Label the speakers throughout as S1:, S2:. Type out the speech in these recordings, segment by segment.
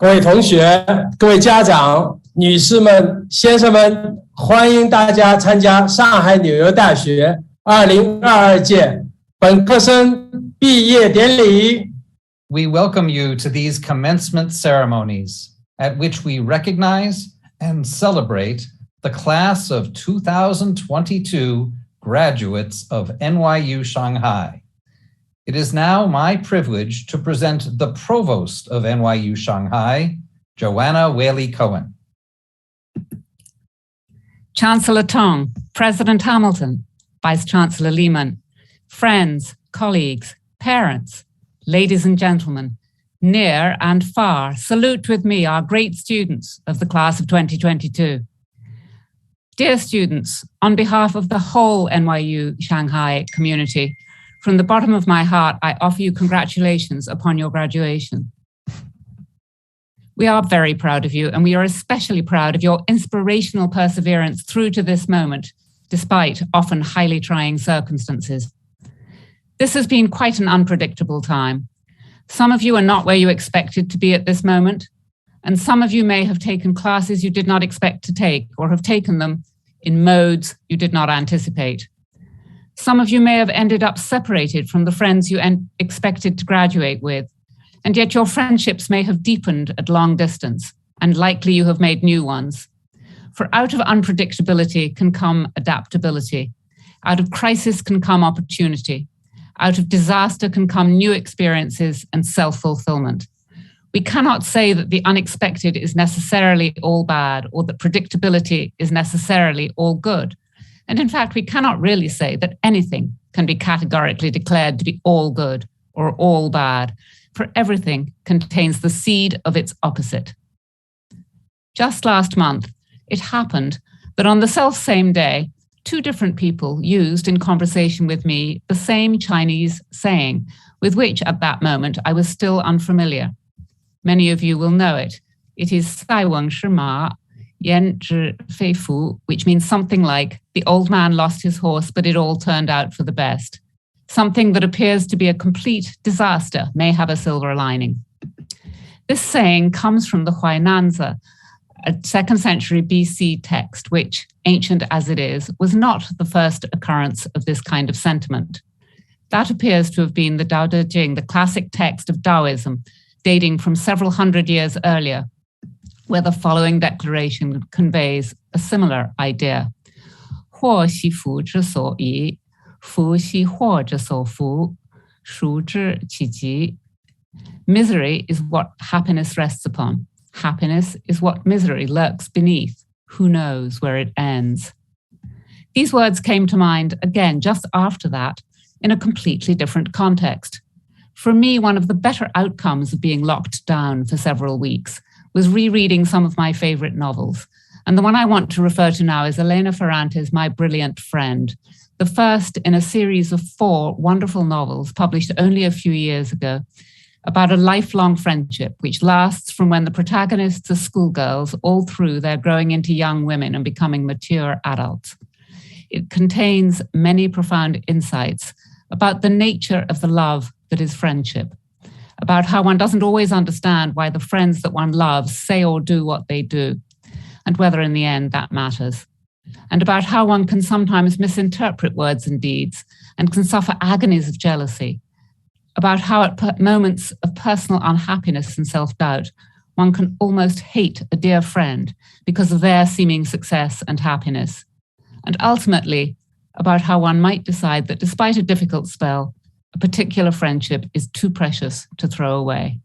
S1: 各位同学、各位家长、女士们、先生们，欢迎大家参加上海纽约大学2022届本科生毕业典礼。
S2: We welcome you to these commencement ceremonies, at which we recognize and celebrate the class of 2022 graduates of NYU Shanghai. It is now my privilege to present the Provost of NYU Shanghai, Joanna Whaley-Cohen.
S3: Chancellor Tong, President Hamilton, Vice Chancellor Lehman, friends, colleagues, parents, ladies and gentlemen, near and far, salute with me our great students of the class of 2022. Dear students, on behalf of the whole NYU Shanghai community, from the bottom of my heart, I offer you congratulations upon your graduation. We are very proud of you, and we are especially proud of your inspirational perseverance through to this moment, despite often highly trying circumstances. This has been quite an unpredictable time. Some of you are not where you expected to be at this moment, and some of you may have taken classes you did not expect to take or have taken them in modes you did not anticipate. Some of you may have ended up separated from the friends you expected to graduate with, and yet your friendships may have deepened at long distance, and likely you have made new ones. For out of unpredictability can come adaptability. Out of crisis can come opportunity. Out of disaster can come new experiences and self-fulfillment. We cannot say that the unexpected is necessarily all bad or that predictability is necessarily all good. And in fact, we cannot really say that anything can be categorically declared to be all good or all bad, for everything contains the seed of its opposite. Just last month, it happened that on the self-same day, two different people used in conversation with me the same Chinese saying, with which at that moment I was still unfamiliar. Many of you will know it. It is 塞翁失马 Yan zhi fei fu, which means something like, the old man lost his horse, but it all turned out for the best. Something that appears to be a complete disaster may have a silver lining. This saying comes from the Huainanzi, a 2nd century BC text, which, ancient as it is, was not the first occurrence of this kind of sentiment. That appears to have been the Tao Te Ching, the classic text of Taoism, dating from several hundred years earlier, where the following declaration conveys a similar idea. 祸兮福之所倚，福兮祸之所伏，孰知其极? Misery is what happiness rests upon. Happiness is what misery lurks beneath. Who knows where it ends? These words came to mind again just after that in a completely different context. For me, one of the better outcomes of being locked down for several weeks was rereading some of my favorite novels. And the one I want to refer to now is Elena Ferrante's My Brilliant Friend, the first in a series of 4 wonderful novels published only a few years ago about a lifelong friendship which lasts from when the protagonists are schoolgirls all through their growing into young women and becoming mature adults. It contains many profound insights about the nature of the love that is friendship, about how one doesn't always understand why the friends that one loves say or do what they do, and whether in the end that matters, and about how one can sometimes misinterpret words and deeds and can suffer agonies of jealousy, about how at moments of personal unhappiness and self-doubt, one can almost hate a dear friend because of their seeming success and happiness, and ultimately about how one might decide that despite a difficult spell, a particular friendship is too precious to throw away.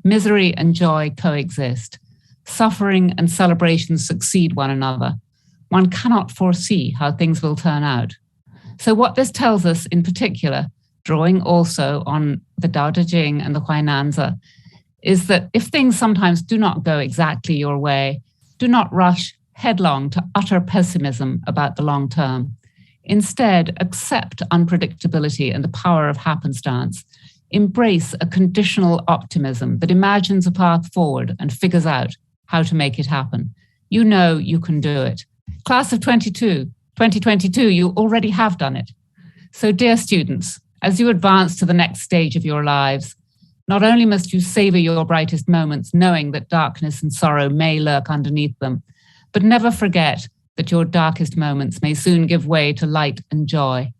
S3: Misery and joy coexist. Suffering and celebration succeed one another. One cannot foresee how things will turn out. So what this tells us in particular, drawing also on the Tao Te Ching and the Huainanzi, is that if things sometimes do not go exactly your way, do not rush headlong to utter pessimism about the long term. Instead, accept unpredictability and the power of happenstance. Embrace a conditional optimism that imagines a path forward and figures out how to make it happen. You know you can do it. Class of 2022, you already have done it. So dear students, as you advance to the next stage of your lives, Not only must you savor your brightest moments, knowing that darkness and sorrow may lurk underneath them, but never forget that your darkest moments may soon give way to light and joy.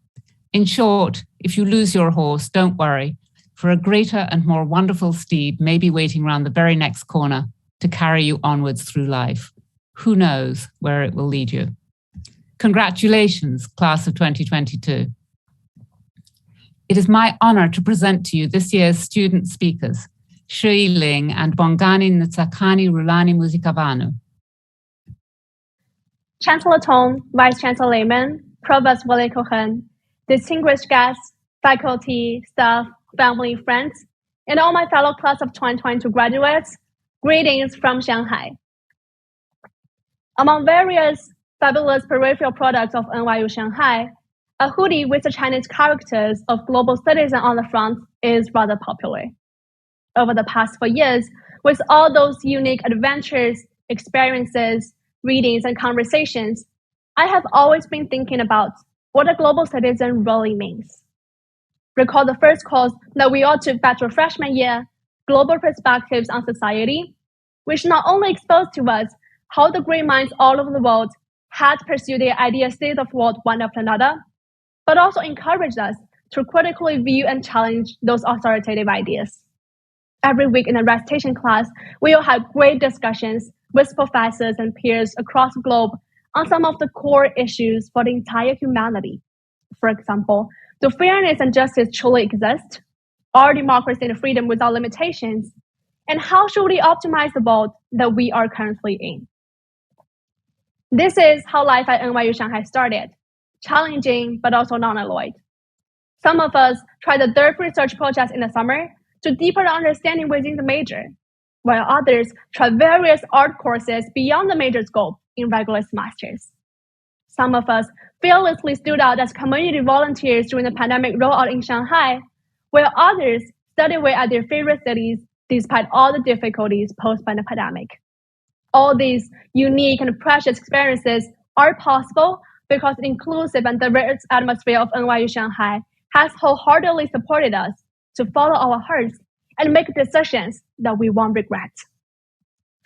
S3: In short, if you lose your horse, don't worry, for a greater and more wonderful steed may be waiting round the very next corner to carry you onwards through life. Who knows where it will lead you? Congratulations, class of 2022. It is my honor to present to you this year's student speakers, Shui Ling and Bongani Ntsakani Rulani Muzikavanu.
S4: Chancellor Tong, Vice Chancellor Lehman, Provost Wale Cohen, distinguished guests, faculty, staff, family, friends, and all my fellow class of 2022 graduates, greetings from Shanghai. Among various fabulous peripheral products of NYU Shanghai, a hoodie with the Chinese characters of global citizen on the front is rather popular. Over the past 4 years, with all those unique adventures, experiences, readings, and conversations, I have always been thinking about what a global citizen really means. Recall the first course that we all took back to freshman year, Global Perspectives on Society, which not only exposed to us how the great minds all over the world had pursued their ideal state of world one after another, but also encouraged us to critically view and challenge those authoritative ideas. Every week in the recitation class, we will have great discussions with professors and peers across the globe on some of the core issues for the entire humanity. For example, do fairness and justice truly exist? Are democracy and freedom without limitations? And how should we optimize the world that we are currently in? This is how life at NYU Shanghai started, challenging but also non-alloyed. Some of us tried the third research project in the summer to deepen our understanding within the major, while others tried various art courses beyond the major scope in regular semesters. Some of us fearlessly stood out as community volunteers during the pandemic rollout in Shanghai, while others studied away at their favorite cities despite all the difficulties posed by the pandemic. All these unique and precious experiences are possible because the inclusive and diverse atmosphere of NYU Shanghai has wholeheartedly supported us to follow our hearts and make decisions that we won't regret.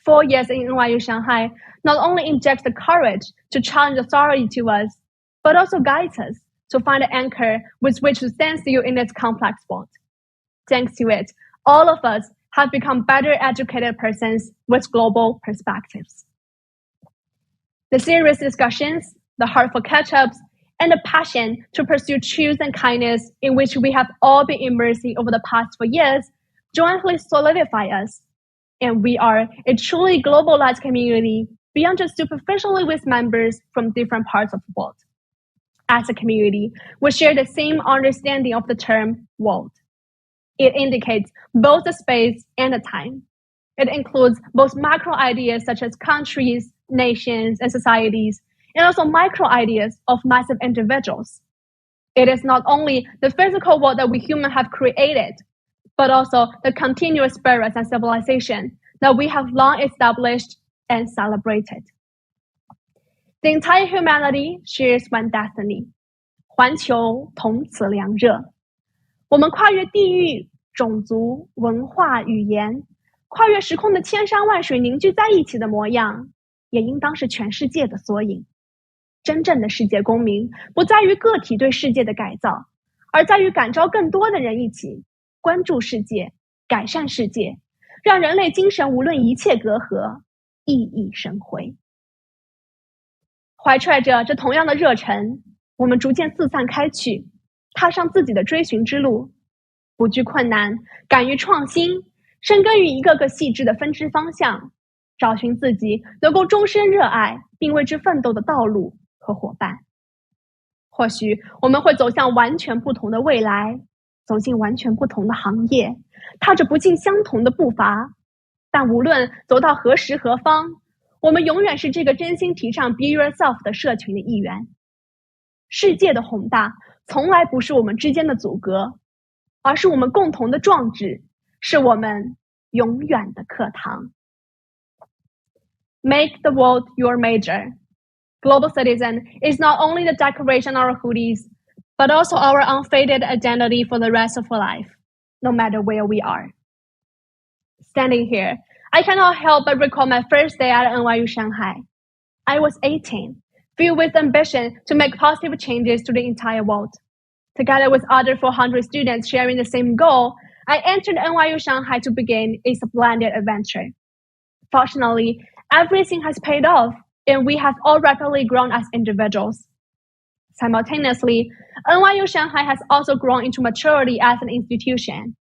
S4: 4 years in NYU Shanghai not only injects the courage to challenge authority to us, but also guides us to find an anchor with which to stand still in this complex world. Thanks to it, all of us have become better educated persons with global perspectives. The serious discussions, the heartful catch-ups, and the passion to pursue truth and kindness in which we have all been immersing over the past 4 years jointly solidify us. And we are a truly globalized community beyond just superficially with members from different parts of the world. As a community, we share the same understanding of the term world. It indicates both the space and the time. It includes both macro ideas such as countries, nations, and societies, and also micro ideas of massive individuals. It is not only the physical world that we humans have created, but also the continuous spirits and civilization that we have long established and celebrated. The entire humanity shares one destiny. 环球同此凉热。我们跨越地域、种族、文化、语言，跨越时空的千山万水凝聚在一起的模样，也应当是全世界的缩影。真正的世界公民，不在于个体对世界的改造，而在于感召更多的人一起关注世界、改善世界，让人类精神无论一切隔阂，熠熠生辉。怀揣着这同样的热忱，我们逐渐四散开去，踏上自己的追寻之路，不惧困难，敢于创新，深耕于一个个细致的分支方向，找寻自己能够终身热爱并为之奋斗的道路和伙伴。或许我们会走向完全不同的未来，走进完全不同的行业，踏着不尽相同的步伐，但无论走到何时何方，我们永远是这个真心提倡 Be Yourself 的社群的一员。世界的宏大从来不是我们之间的阻隔，而是我们共同的壮志，是我们永远的课堂。Make the world your major. Global citizen is not only the decoration on our hoodies, but also our unfaded identity for the rest of our life, no matter where we are. Standing here, I cannot help but recall my first day at NYU Shanghai. I was 18, filled with ambition to make positive changes to the entire world. Together with other 400 students sharing the same goal, I entered NYU Shanghai to begin a splendid adventure. Fortunately, everything has paid off, and we have all rapidly grown as individuals. Simultaneously, NYU Shanghai has also grown into maturity as an institution,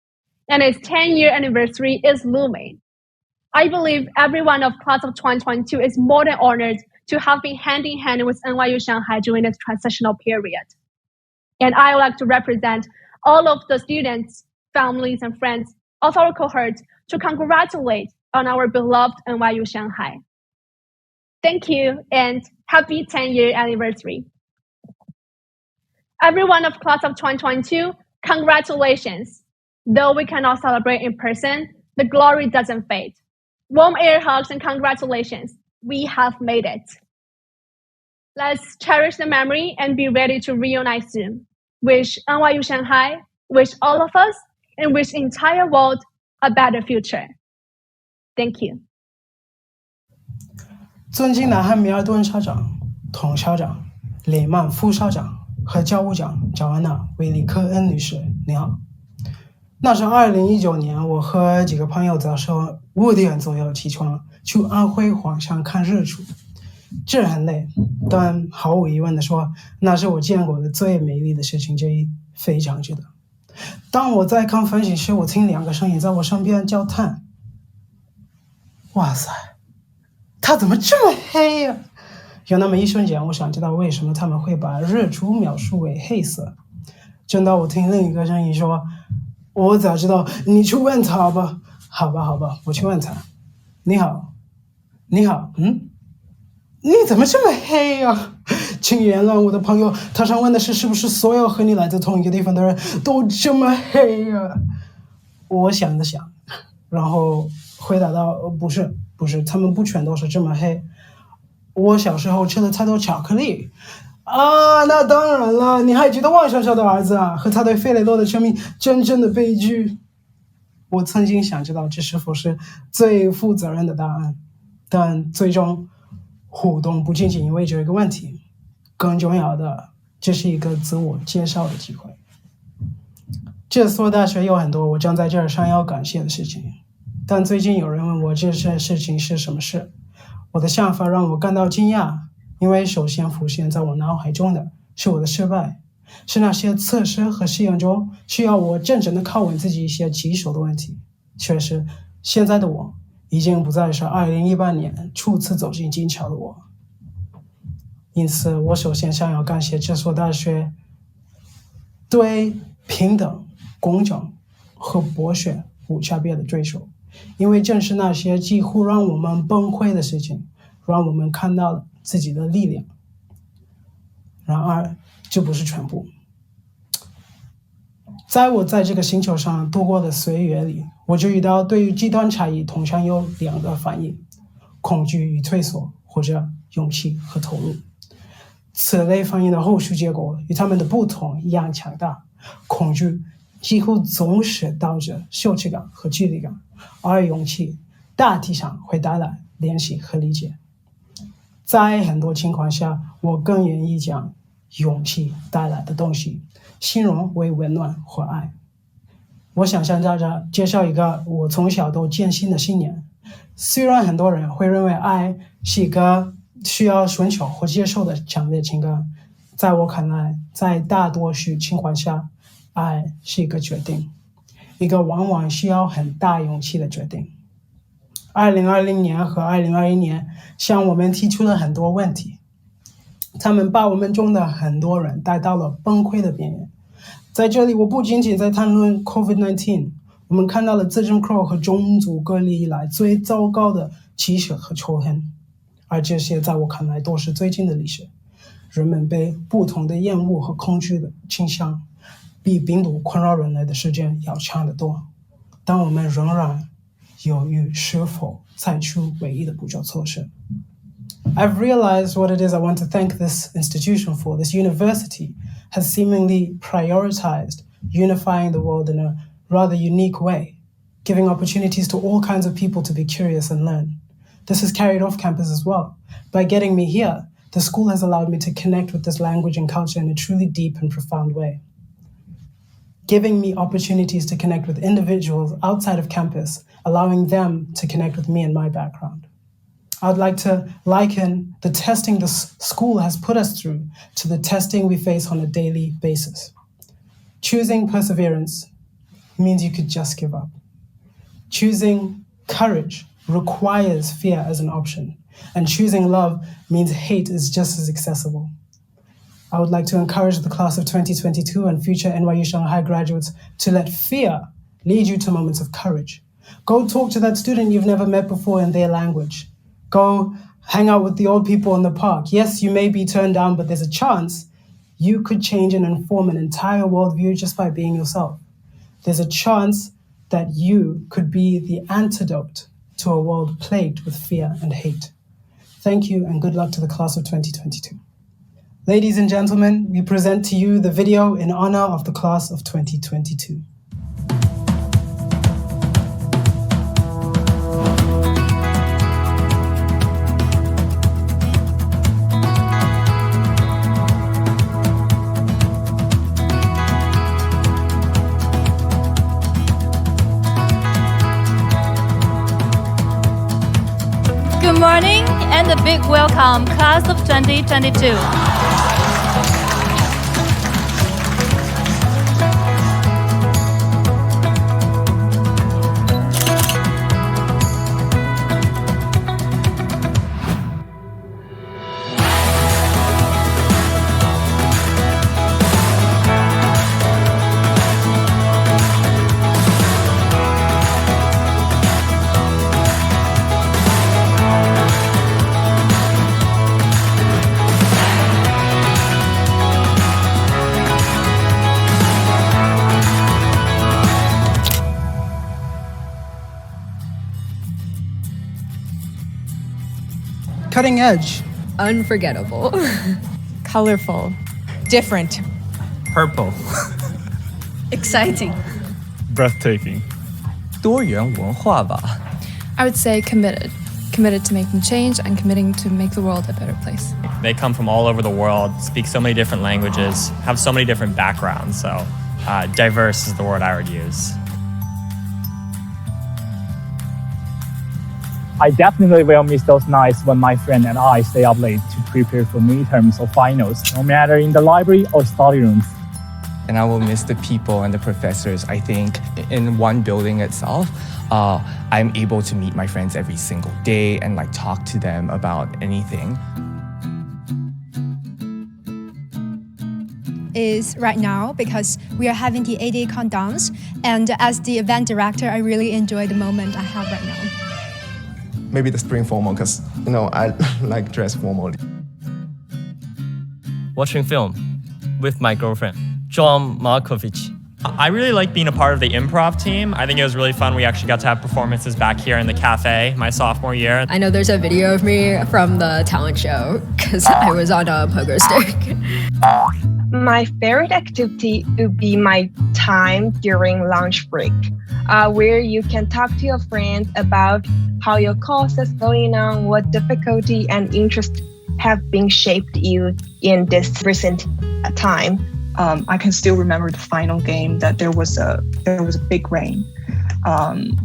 S4: and its 10-year anniversary is looming. I believe everyone of class of 2022 is more than honored to have been hand in hand with NYU Shanghai during this transitional period. And I would like to represent all of the students, families, and friends of our cohort to congratulate on our beloved NYU Shanghai. Thank you and happy 10-year anniversary. Everyone of class of 2022, congratulations. Though we cannot celebrate in person, the glory doesn't fade. Warm air hugs and congratulations. We have made it. Let's cherish the memory and be ready to reunite soon. Wish NYU Shanghai, wish all of us, and wish the entire world a better future. Thank you.
S5: 尊敬的汉密尔顿校长、童校长、雷曼副校长和教务长乔安娜·维里克恩女士，你好。那是2019年，我和几个朋友早上5点左右起床，去安徽黄山看日出。这很累，但毫无疑问的说，那是我见过的最美丽的事情之一，非常值得。当我在看风景时，我听2个声音在我身边交谈。哇塞，它怎么这么黑呀？有那么一瞬间，我想知道为什么他们会把日出描述为黑色。正当我听另一个声音说，我早知道，你去问他吧。好吧，我去问他。你好，你怎么这么黑呀？请原谅我的朋友，他想问的是不是所有和你来自同一个地方的人都这么黑呀？我想了想，然后回答道，不是，他们不全都是这么黑。我小时候吃了太多巧克力啊，那当然了。你还记得王小小的儿子啊，和他对费雷洛的生命真正的悲剧？我曾经想知道这是否是最负责任的答案，但最终互动不仅仅意味着一个问题，更重要的，这是一个自我介绍的机会。这所大学有很多我正在这儿想要感谢的事情，但最近有人问我这些事情是什么事，我的想法让我感到惊讶，因为首先浮现在我脑海中的是我的失败，是那些测试和试验中需要我真正的拷问自己一些棘手的问题。确实，现在的我已经不再是2018年初次走进剑桥的我。因此，我首先想要感谢这所大学对平等、公正和剥削无差别的追求，因为正是那些几乎让我们崩溃的事情，让我们看到了自己的力量。然而，这不是全部。在我在这个星球上度过的岁月里，我就遇到对于极端差异通常有2个反应：恐惧与退缩，或者勇气和投入。此类反应的后续结果与它们的不同一样强大。恐惧几乎总是导致羞耻感和距离感，而勇气大体上会带来联系和理解。在很多情况下，我更愿意将勇气带来的东西形容为温暖或爱。我想向大家介绍一个我从小都坚信的信念。虽然很多人会认为爱是一个需要寻求或接受的强烈情感，在我看来，在大多数情况下，爱是一个决定，一个往往需要很大勇气的决定。2020年和2021年向我们提出了很多问题，他们把我们中的很多人带到了崩溃的边缘。在这里，我不仅仅在谈论 COVID-19， 我们看到了自Jim Crow和种族隔离以来最糟糕的歧视和仇恨，而这些在我看来都是最近的历史。人们被不同的厌恶和恐惧的倾向，比病毒困扰人类的时间要长得多，但我们仍然犹豫是否采取唯一的步骤措施。I've realized what it is I want to thank this institution for. This university has seemingly prioritized unifying the world in a rather unique way, giving opportunities to all kinds of people to be curious and learn. This is carried off campus as well. By getting me here, the school has allowed me to connect with this language and culture in a truly deep and profound way. Giving me opportunities to connect with individuals outside of campus, allowing them to connect with me and my background. I'd like to liken the testing the school has put us through to the testing we face on a daily basis. Choosing perseverance means you could just give up. Choosing courage requires fear as an option, and choosing love means hate is just as accessible. I would like to encourage the class of 2022 and future NYU Shanghai graduates to let fear lead you to moments of courage. Go talk to that student you've never met before in their language. Go hang out with the old people in the park. Yes, you may be turned down, but there's a chance you could change and inform an entire worldview just by being yourself. There's a chance that you could be the antidote to a world plagued with fear and hate. Thank you and good luck to the class of 2022. Ladies and gentlemen, we present to you the video in honor of the class of 2022.
S6: Good morning and a big welcome, class of 2022.
S5: Cutting edge.
S7: Unforgettable.
S8: Colorful.
S7: Different.
S9: Purple.
S6: Exciting.
S9: Breathtaking.
S10: 多元文化吧。
S8: I would say committed. Committed to making change and committing to make the world a better place.
S11: They come from all over the world, speak so many different languages, have so many different backgrounds. So diverse is the word I would use.
S12: I definitely will miss those nights when my friend and I stay up late to prepare for midterms or finals, no matter in the library or study rooms.
S10: And I will miss the people and the professors. I think in one building itself, I'm able to meet my friends every single day and like talk to them about anything.
S13: Is right now because we are having the 8-day countdowns, and as the event director, I really enjoy the moment I have right now.
S14: Maybe the spring formal, because I like dress formally.
S15: Watching film with my girlfriend, John Markovich.
S11: I really like being a part of the improv team. I think it was really fun. We actually got to have performances back here in the cafe my sophomore year.
S7: I know there's a video of me from the talent show because I was on a pogo stick.
S16: My favorite activity would be my time during lunch break, where you can talk to your friends about how your course is going on, what difficulty and interest have been shaped you in this recent time.
S17: I can still remember the final game that there was a big rain,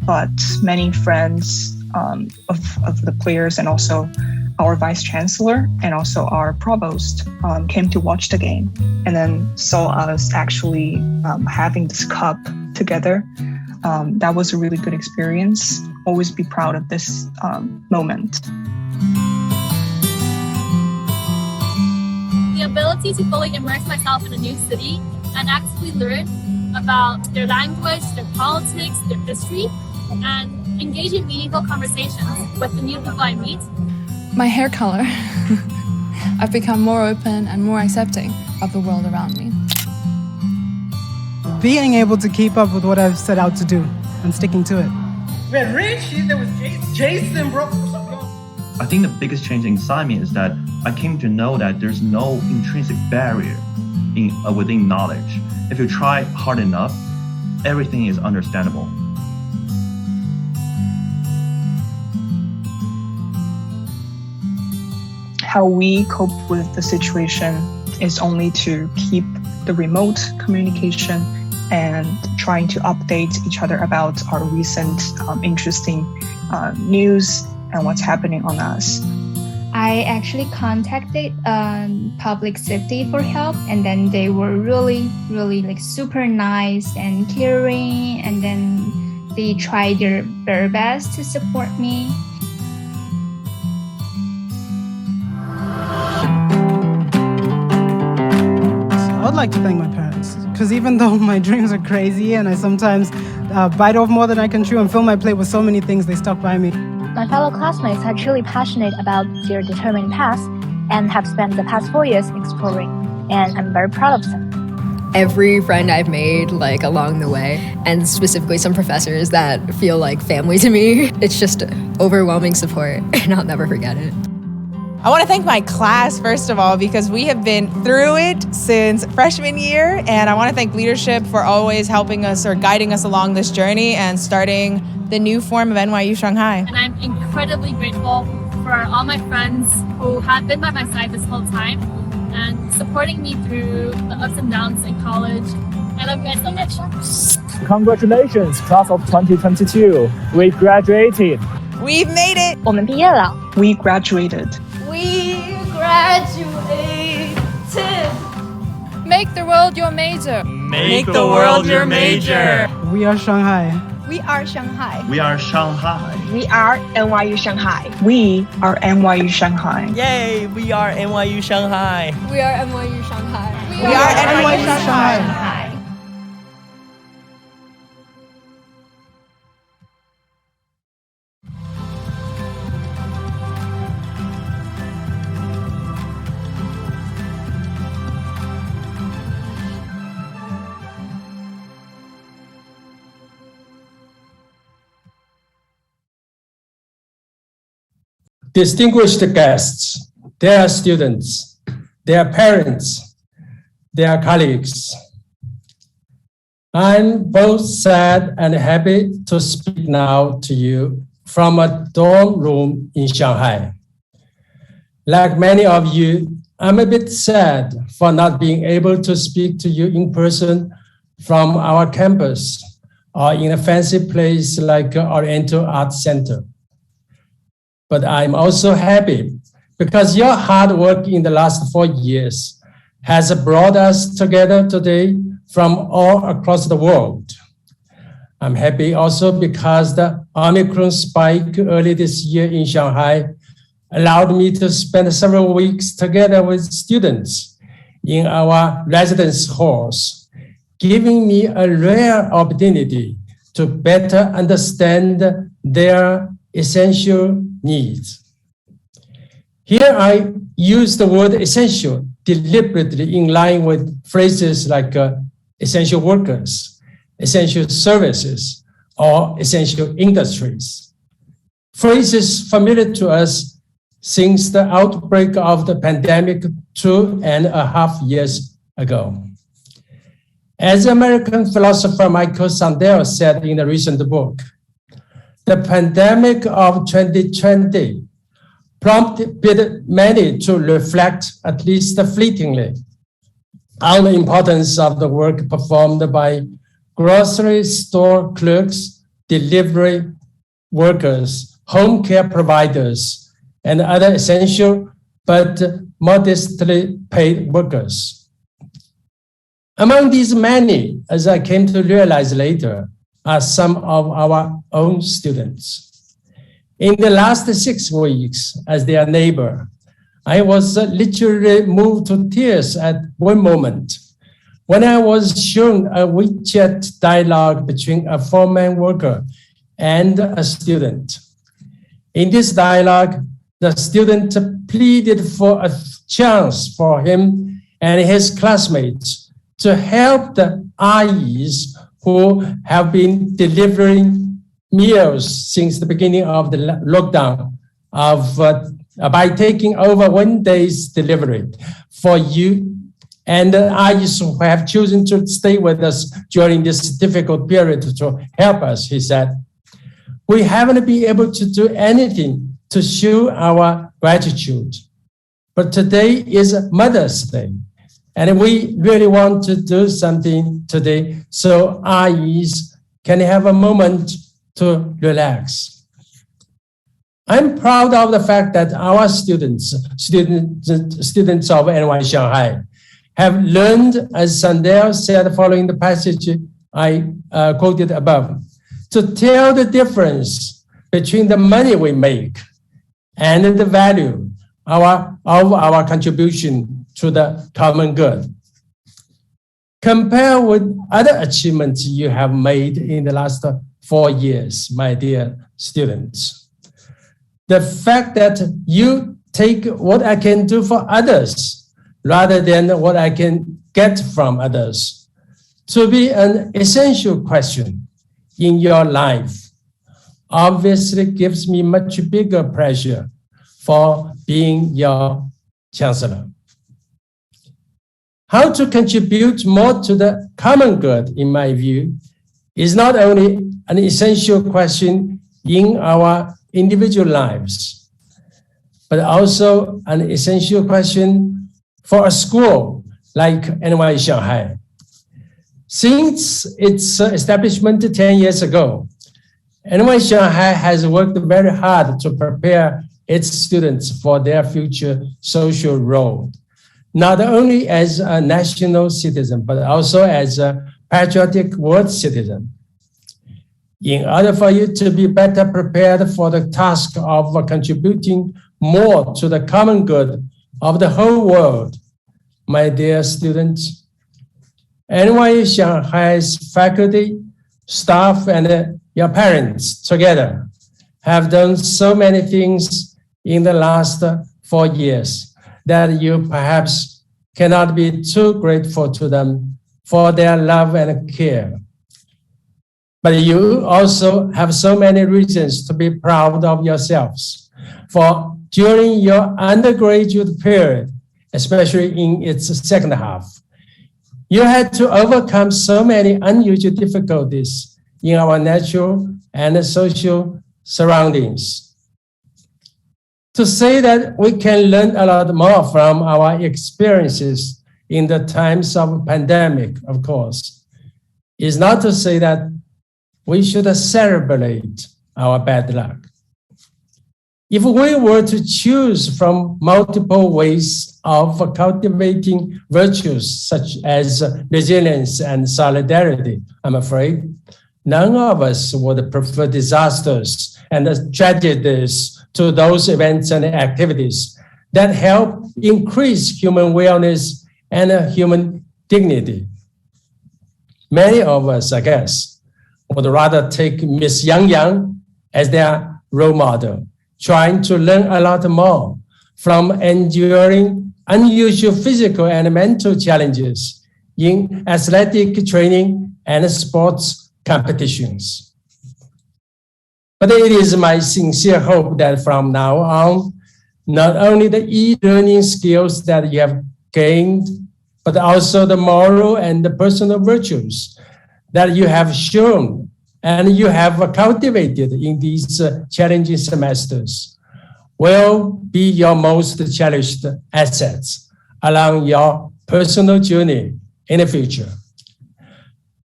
S17: but many friends of the players and also our vice chancellor and also our provost came to watch the game and then saw us actually having this cup together. That was a really good experience. Always be proud of this moment.
S18: The ability to fully immerse myself in a new city and actively learn about their language, their politics, their history, and engage in meaningful conversations with the new people I meet.
S8: My hair color. I've become more open and more accepting of the world around me.
S5: Being able to keep up with what I've set out to do and sticking to it.
S19: We had Richie, there was Jason, bro.
S20: I think the biggest change inside me is that I came to know that there's no intrinsic barrier within knowledge. If you try hard enough, everything is understandable.
S17: how we cope with the situation is only to keep the remote communication and trying to update each other about our recent interesting news and what's happening on us.
S21: I actually contacted public safety for help, and then they were really like super nice and caring, and then they tried their very best to support me.
S5: I would like to thank my parents, because even though my dreams are crazy and I sometimes bite off more than I can chew and fill my plate with so many things, they stuck by me.
S22: My fellow classmates are truly passionate about their determined path and have spent the past 4 years exploring, and I'm very proud of them.
S7: Every friend I've made like along the way, and specifically some professors that feel like family to me, it's just overwhelming support and I'll never forget it.
S23: I want to thank my class, first of all, because we have been through it since freshman year, and I want to thank leadership for always helping us or guiding us along this journey and starting the new form of NYU Shanghai.
S18: And I'm incredibly grateful for all my friends who have been by my side this whole time and supporting me through the ups and downs in college. I love you guys so much.
S12: Congratulations, class of 2022. We graduated.
S23: We've made it.
S22: 我们毕业了。
S17: We graduated.
S6: We graduated.
S8: Make the world your major.
S15: Make the world your major.
S5: We are Shanghai.
S13: We are Shanghai.
S20: We are Shanghai.
S16: We are NYU Shanghai.
S17: We are NYU Shanghai.
S15: Yay, we are NYU Shanghai.
S8: We are NYU Shanghai.
S23: We are NYU Shanghai.
S1: Distinguished guests, their students, their parents, their colleagues. I'm both sad and happy to speak now to you from a dorm room in Shanghai. Like many of you, I'm a bit sad for not being able to speak to you in person from our campus or in a fancy place like Oriental Art Center. But I'm also happy because your hard work in the last 4 years has brought us together today from all across the world. I'm happy also because the Omicron spike early this year in Shanghai allowed me to spend several weeks together with students in our residence halls, giving me a rare opportunity to better understand their essential needs. Here I use the word essential deliberately in line with phrases like essential workers, essential services, or essential industries. Phrases familiar to us since the outbreak of the pandemic 2.5 years ago. As American philosopher Michael Sandel said in a recent book, the pandemic of 2020 prompted many to reflect, at least fleetingly, on the importance of the work performed by grocery store clerks, delivery workers, home care providers, and other essential but modestly paid workers. Among these many, as I came to realize later, are some of our own students. In the last 6 weeks, as their neighbor, I was literally moved to tears at one moment when I was shown a WeChat dialogue between a foreman worker and a student. In this dialogue, the student pleaded for a chance for him and his classmates to help the IEs who have been delivering meals since the beginning of the lockdown by taking over 1 day's delivery for you and the IEs who have chosen to stay with us during this difficult period to help us, he said. We haven't been able to do anything to show our gratitude. but today is Mother's Day. And we really want to do something today so REs can have a moment to relax. I'm proud of the fact that our students of NYU Shanghai have learned, as Sandel said following the passage I quoted above, to tell the difference between the money we make and the value of our contribution to the common good. Compare with other achievements you have made in the last 4 years, my dear students. The fact that you take what I can do for others rather than what I can get from others to be an essential question in your life obviously gives me much bigger pleasure for being your Chancellor. How to contribute more to the common good, in my view, is not only an essential question in our individual lives, but also an essential question for a school like NYU Shanghai. Since its establishment 10 years ago, NYU Shanghai has worked very hard to prepare its students for their future social role, not only as a national citizen, but also as a patriotic world citizen. In order for you to be better prepared for the task of contributing more to the common good of the whole world, my dear students, NYU Shanghai's faculty, staff, and your parents together have done so many things in the last 4 years that you perhaps cannot be too grateful to them for their love and care. But you also have so many reasons to be proud of yourselves. For during your undergraduate period, especially in its second half, you had to overcome so many unusual difficulties in our natural and social surroundings. To say that we can learn a lot more from our experiences in the times of pandemic, of course, is not to say that we should celebrate our bad luck. If we were to choose from multiple ways of cultivating virtues such as resilience and solidarity, I'm afraid none of us would prefer disasters and tragedies to those events and activities that help increase human wellness and human dignity. Many of us, I guess, would rather take Miss Yang Yang as their role model, trying to learn a lot more from enduring unusual physical and mental challenges in athletic training and sports competitions. But it is my sincere hope that from now on, not only the e-learning skills that you have gained, but also the moral and the personal virtues that you have shown and you have cultivated in these challenging semesters will be your most cherished assets along your personal journey in the future.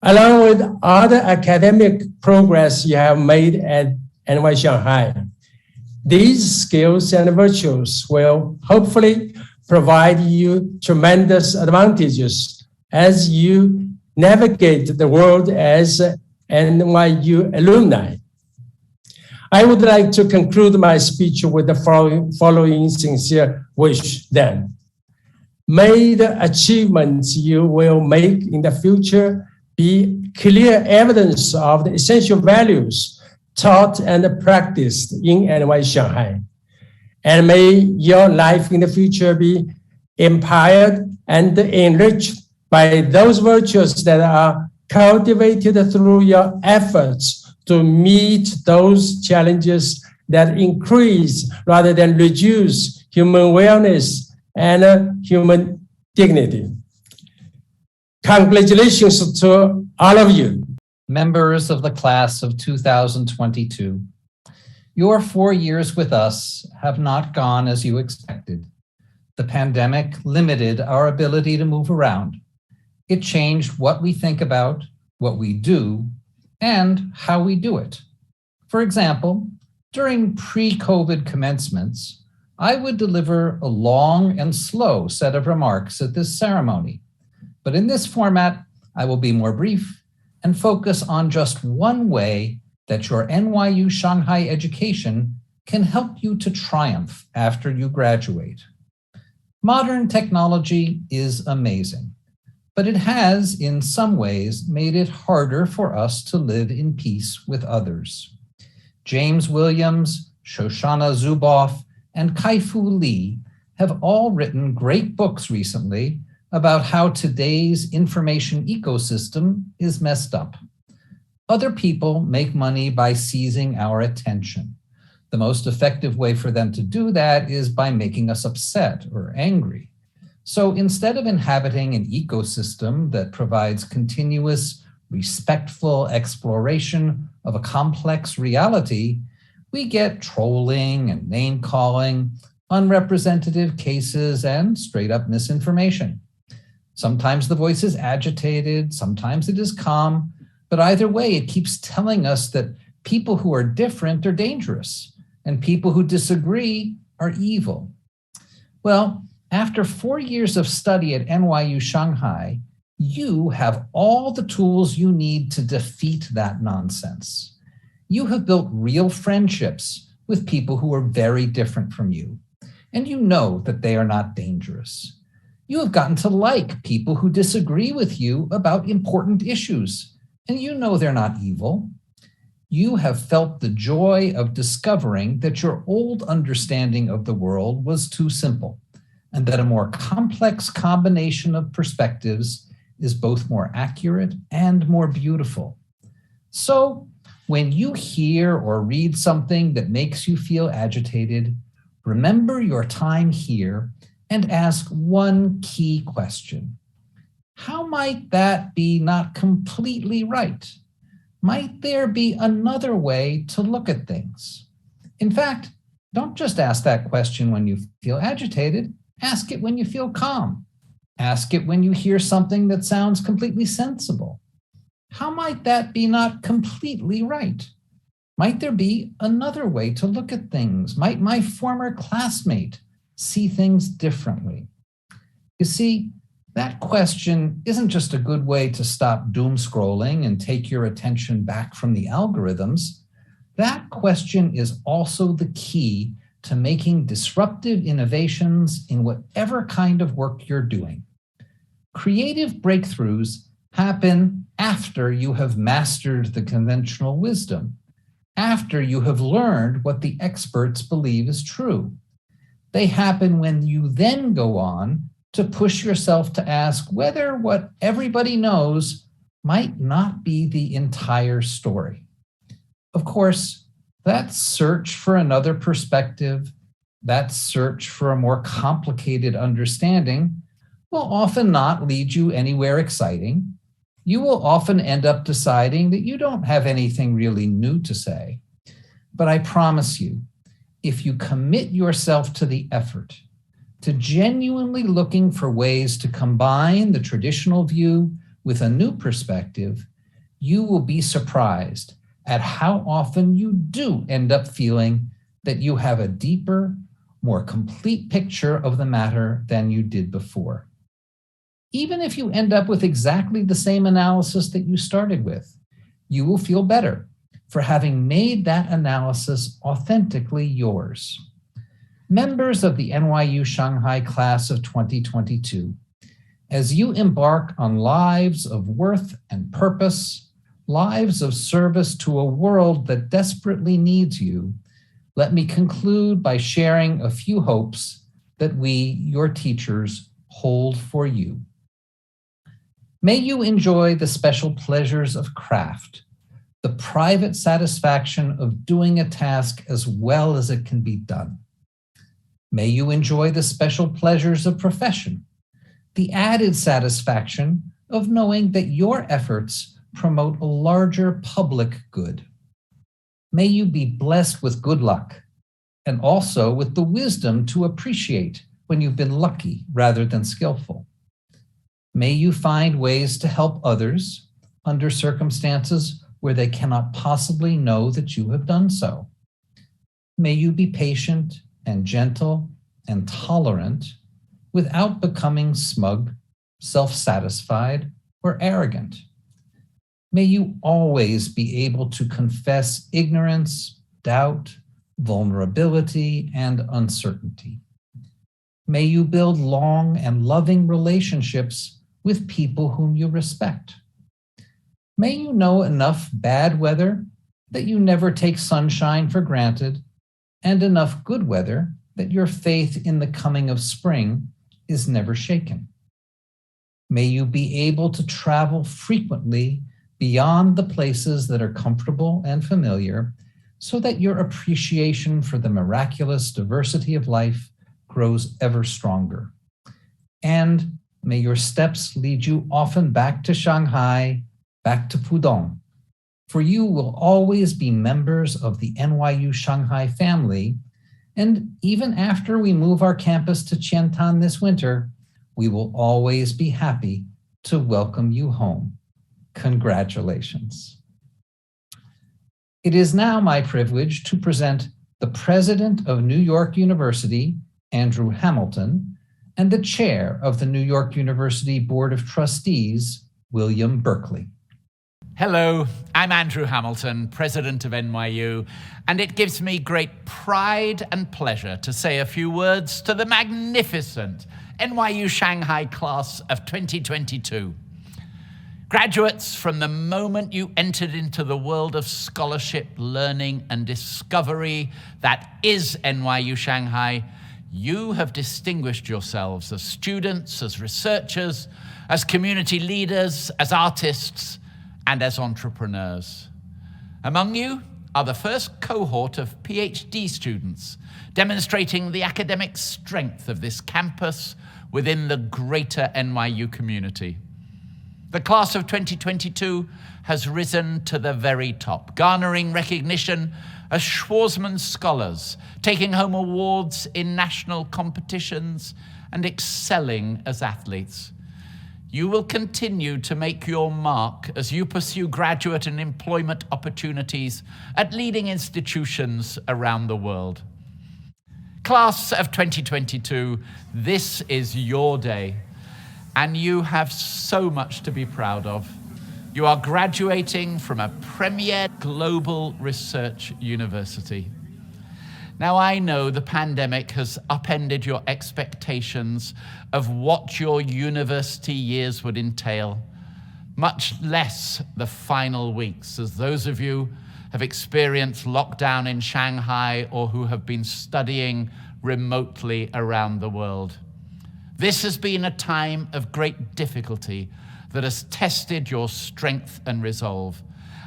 S1: Along with other academic progress you have made at NYU Shanghai, these skills and virtues will hopefully provide you tremendous advantages as you navigate the world as NYU alumni. I would like to conclude my speech with the following sincere wish then. May the achievements you will make in the future be clear evidence of the essential values taught and practiced in NYU Shanghai. And may your life in the future be empowered and enriched by those virtues that are cultivated through your efforts to meet those challenges that increase rather than reduce human wellness and human dignity. Congratulations to all of you.
S2: Members of the class of 2022, your 4 years with us have not gone as you expected. The pandemic limited our ability to move around. It changed what we think about, what we do, and how we do it. For example, during pre-COVID commencements, I would deliver a long and slow set of remarks at this ceremony. But in this format, I will be more brief and focus on just one way that your NYU Shanghai education can help you to triumph after you graduate. Modern technology is amazing, but it has, in some ways, made it harder for us to live in peace with others. James Williams, Shoshana Zuboff, and Kai-Fu Lee have all written great books recently about how today's information ecosystem is messed up. Other people make money by seizing our attention. The most effective way for them to do that is by making us upset or angry. So instead of inhabiting an ecosystem that provides continuous, respectful exploration of a complex reality, we get trolling and name-calling, unrepresentative cases, and straight-up misinformation. Sometimes the voice is agitated, sometimes it is calm, but either way, it keeps telling us that people who are different are dangerous, and people who disagree are evil. Well, after 4 years of study at NYU Shanghai, you have all the tools you need to defeat that nonsense. You have built real friendships with people who are very different from you, and you know that they are not dangerous. You have gotten to like people who disagree with you about important issues, and you know they're not evil. You have felt the joy of discovering that your old understanding of the world was too simple, and that a more complex combination of perspectives is both more accurate and more beautiful. So, when you hear or read something that makes you feel agitated, remember your time here and ask one key question. How might that be not completely right? Might there be another way to look at things? In fact, don't just ask that question when you feel agitated, ask it when you feel calm. Ask it when you hear something that sounds completely sensible. How might that be not completely right? Might there be another way to look at things? Might my former classmate see things differently? You see, that question isn't just a good way to stop doom scrolling and take your attention back from the algorithms. That question is also the key to making disruptive innovations in whatever kind of work you're doing. Creative breakthroughs happen after you have mastered the conventional wisdom, after you have learned what the experts believe is true. They happen when you then go on to push yourself to ask whether what everybody knows might not be the entire story. Of course, that search for another perspective, that search for a more complicated understanding will often not lead you anywhere exciting. You will often end up deciding that you don't have anything really new to say. But I promise you, if you commit yourself to the effort, to genuinely looking for ways to combine the traditional view with a new perspective, you will be surprised at how often you do end up feeling that you have a deeper, more complete picture of the matter than you did before. Even if you end up with exactly the same analysis that you started with, you will feel better for having made that analysis authentically yours. Members of the NYU Shanghai class of 2022, as you embark on lives of worth and purpose, lives of service to a world that desperately needs you, let me conclude by sharing a few hopes that we, your teachers, hold for you. May you enjoy the special pleasures of craft, the private satisfaction of doing a task as well as it can be done. May you enjoy the special pleasures of profession, the added satisfaction of knowing that your efforts promote a larger public good. May you be blessed with good luck and also with the wisdom to appreciate when you've been lucky rather than skillful. May you find ways to help others under circumstances where they cannot possibly know that you have done so. May you be patient and gentle and tolerant without becoming smug, self-satisfied, or arrogant. May you always be able to confess ignorance, doubt, vulnerability, and uncertainty. May you build long and loving relationships with people whom you respect. May you know enough bad weather that you never take sunshine for granted, and enough good weather that your faith in the coming of spring is never shaken. May you be able to travel frequently beyond the places that are comfortable and familiar, so that your appreciation for the miraculous diversity of life grows ever stronger. And may your steps lead you often back to Shanghai, back to Pudong, for you will always be members of the NYU Shanghai family, and even after we move our campus to Qiantan this winter, we will always be happy to welcome you home. Congratulations. It is now my privilege to present the President of New York University, Andrew Hamilton, and the Chair of the New York University Board of Trustees, William Berkeley.
S3: Hello, I'm Andrew Hamilton, President of NYU, and it gives me great pride and pleasure to say a few words to the magnificent NYU Shanghai class of 2022. Graduates, from the moment you entered into the world of scholarship, learning, and discovery that is NYU Shanghai, you have distinguished yourselves as students, as researchers, as community leaders, as artists, and as entrepreneurs. Among you are the first cohort of PhD students, demonstrating the academic strength of this campus within the greater NYU community. The class of 2022 has risen to the very top, garnering recognition as Schwarzman scholars, taking home awards in national competitions, and excelling as athletes. You will continue to make your mark as you pursue graduate and employment opportunities at leading institutions around the world. Class of 2022, this is your day, and you have so much to be proud of. You are graduating from a premier global research university. Now, I know the pandemic has upended your expectations of what your university years would entail, much less the final weeks, as those of you have experienced lockdown in Shanghai or who have been studying remotely around the world. This has been a time of great difficulty that has tested your strength and resolve.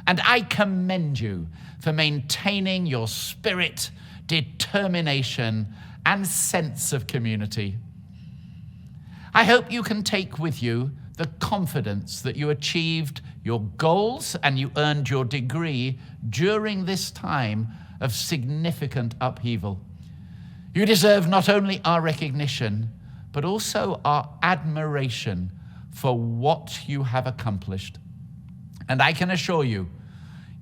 S3: And I commend you for maintaining your spirit, determination, and sense of community. I hope you can take with you the confidence that you achieved your goals and you earned your degree during this time of significant upheaval. You deserve not only our recognition, but also our admiration for what you have accomplished. And I can assure you,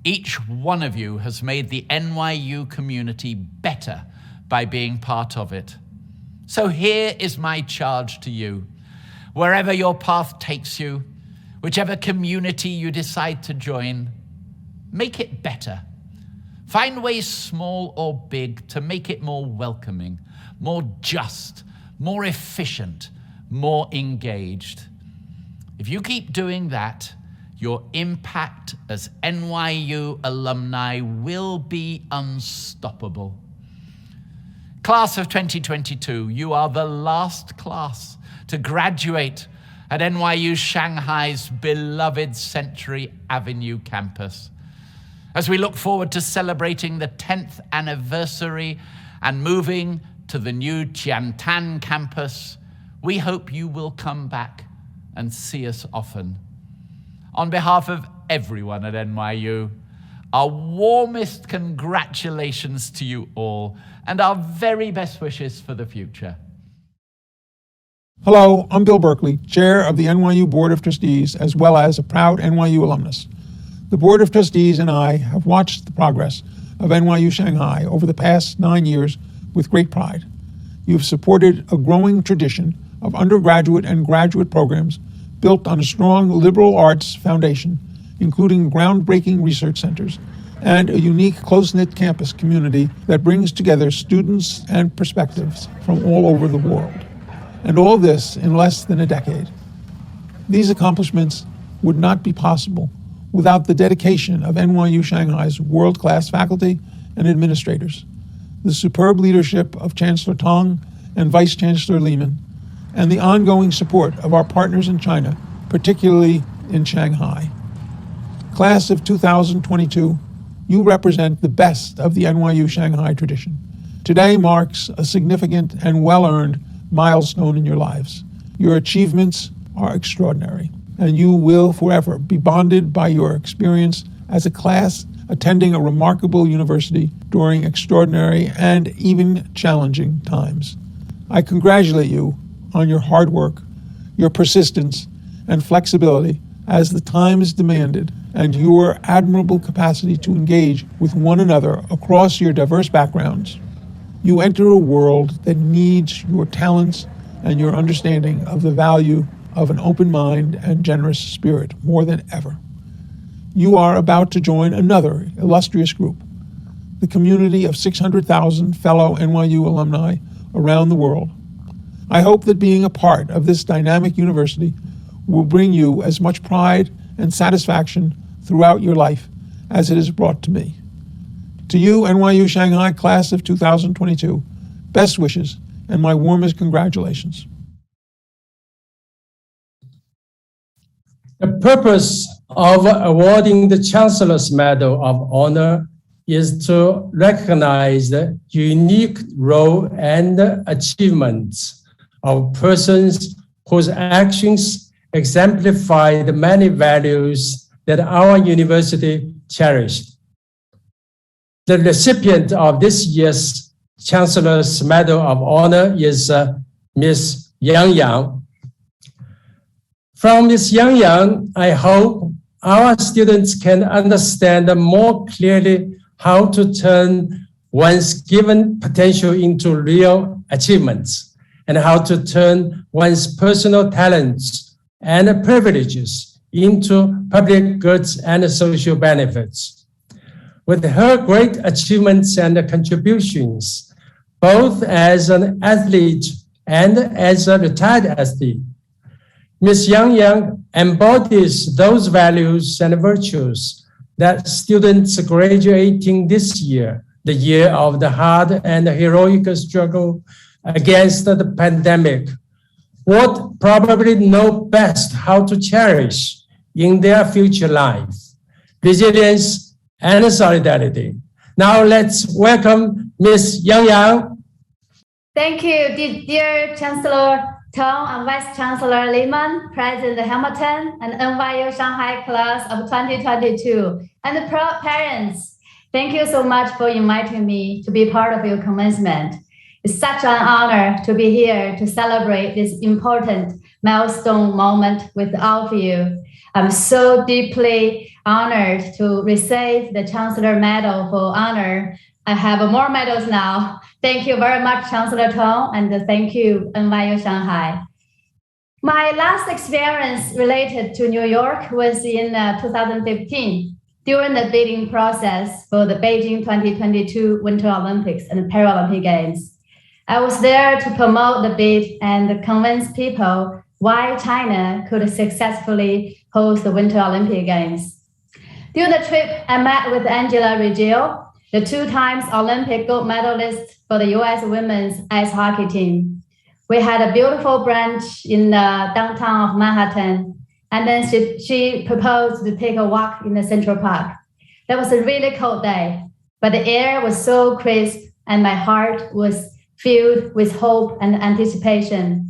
S3: each one of you has made the NYU community better by being part of it. So here is my charge to you. Wherever your path takes you, whichever community you decide to join, make it better. Find ways, small or big, to make it more welcoming, more just, more efficient, more engaged. If you keep doing that, your impact as NYU alumni will be unstoppable. Class of 2022, you are the last class to graduate at NYU Shanghai's beloved Century Avenue campus. As we look forward to celebrating the 10th anniversary and moving to the new Qiantan campus, we hope you will come back and see us often. On behalf of everyone at NYU, our warmest congratulations to you all and our very best wishes for the future.
S4: Hello, I'm Bill Berkeley, Chair of the NYU Board of Trustees, as well as a proud NYU alumnus. The Board of Trustees and I have watched the progress of NYU Shanghai over the past 9 years with great pride. You've supported a growing tradition of undergraduate and graduate programs built on a strong liberal arts foundation, including groundbreaking research centers and a unique close-knit campus community that brings together students and perspectives from all over the world. And all this in less than a decade. These accomplishments would not be possible without the dedication of NYU Shanghai's world-class faculty and administrators, the superb leadership of Chancellor Tong and Vice Chancellor Lehman, and the ongoing support of our partners in China, particularly in Shanghai. Class of 2022, you represent the best of the NYU Shanghai tradition. Today marks a significant and well-earned milestone in your lives. Your achievements are extraordinary, and you will forever be bonded by your experience as a class attending a remarkable university during extraordinary and even challenging times. I congratulate you on your hard work, your persistence, and flexibility as the times demanded, and your admirable capacity to engage with one another across your diverse backgrounds. You enter a world that needs your talents and your understanding of the value of an open mind and generous spirit more than ever. You are about to join another illustrious group, the community of 600,000 fellow NYU alumni around the world. I hope that being a part of this dynamic university will bring you as much pride and satisfaction throughout your life as it has brought to me. To you, NYU Shanghai class of 2022, best wishes and my warmest congratulations.
S1: The purpose of awarding the Chancellor's Medal of Honor is to recognize the unique role and achievements of persons whose actions exemplify the many values that our university cherished. The recipient of this year's Chancellor's Medal of Honor is Ms. Yang Yang. From Ms. Yang Yang, I hope our students can understand more clearly how to turn one's given potential into real achievements and how to turn one's personal talents and privileges into public goods and social benefits. With her great achievements and contributions, both as an athlete and as a retired athlete, Ms. Yang Yang embodies those values and virtues that students graduating this year, the year of the hard and heroic struggle against the pandemic, would probably know best how to cherish in their future life: resilience and solidarity. Now let's welcome Ms. Yang Yang.
S9: Thank you, dear Chancellor Tong and Vice Chancellor Lehman, President Hamilton, and NYU Shanghai class of 2022, and the parents. Thank you so much for inviting me to be part of your commencement. It's such an honor to be here to celebrate this important milestone moment with all of you. I'm so deeply honored to receive the Chancellor Medal for Honor. I have more medals now. Thank you very much, Chancellor Tong, and thank you, NYU Shanghai. My last experience related to New York was in 2015, during the bidding process for the Beijing 2022 Winter Olympics and Paralympic Games. I was there to promote the bid and convince people why China could successfully host the Winter Olympic Games. During the trip, I met with Angela Reggio, the 2-time Olympic gold medalist for the US women's ice hockey team. We had a beautiful brunch in the downtown of Manhattan, and then she proposed to take a walk in the Central Park. That was a really cold day, but the air was so crisp and my heart was filled with hope and anticipation.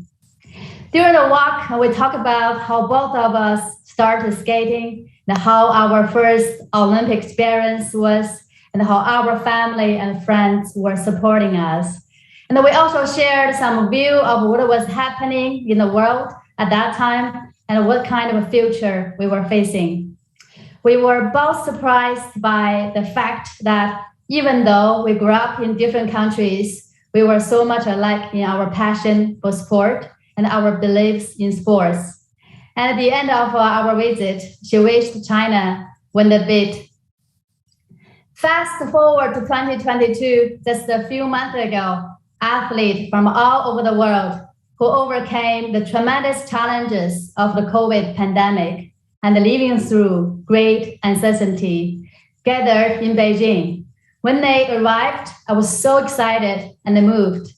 S9: During the walk, we talked about how both of us started skating and how our first Olympic experience was and how our family and friends were supporting us. And we also shared some view of what was happening in the world at that time and what kind of a future we were facing. We were both surprised by the fact that even though we grew up in different countries, we were so much alike in our passion for sport and our beliefs in sports. And at the end of our visit, she wished China win the bid. Fast forward to 2022, just a few months ago, athletes from all over the world who overcame the tremendous challenges of the COVID pandemic and living through great uncertainty gathered in Beijing. When they arrived, I was so excited and moved.